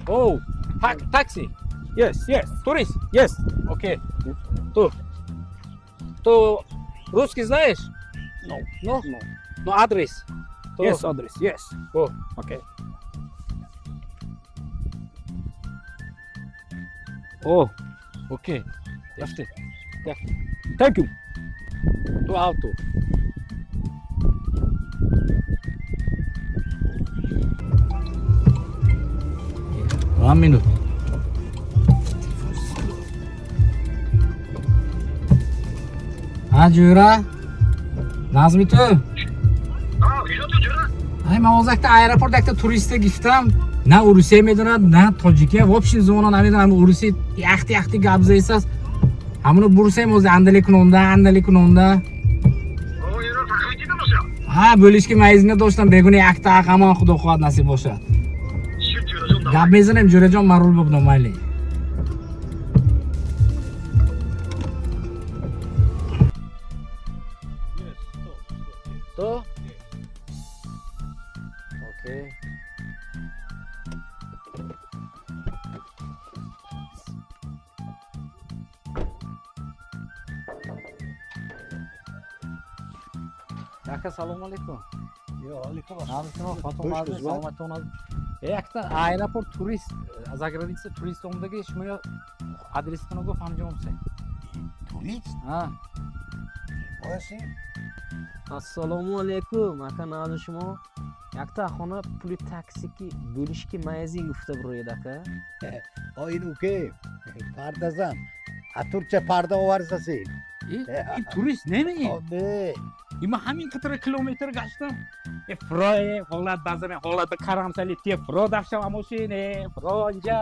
Oh, taxi. Yes, yes, Турист. yes. Окей. То русский знаешь? No, No? no. No адрес. То- Yes, address, yes. О, Okay. О, окей. Яшти. Thank you. Tu alto. One minute. Ha Jura. Nazmitu. Ay man o'zakda aeroportda turistga giftam. Na Urusiya meydonida, na Tojika. Вообще zona navidan Urusiya yaxti gabzaysaz. Hamını bursam o'zi andalik kunonda. Ha, bo'lishga mayizga do'stim beguna yakta aqamon xudo xohlasa nasib bo'lsa. Gapingizni ham Jo'rajon marul bo'lib mayli. To? Okay. Aka assalomu alaykum. Yo, alaykum Namizim Fatima Hoş Aziz, geldin. salomat olun. Yakta aeroport turist, заграница turist omdagi shmoya adresini go famjomsa. Turist? Ha. Oyasi? Assalomu alaykum aka nazi shimo yakta xona puli taksiki bo'lishga mayizi gufta buraydi aka Oyun uke. Pardazan. Aturça parda ovarsasin. I turist nemi? Abi. Ima hamin qatara kilometr gashtam. Froye, holat bazame, holat karamsali tie fro dafsham amoshine, fronja.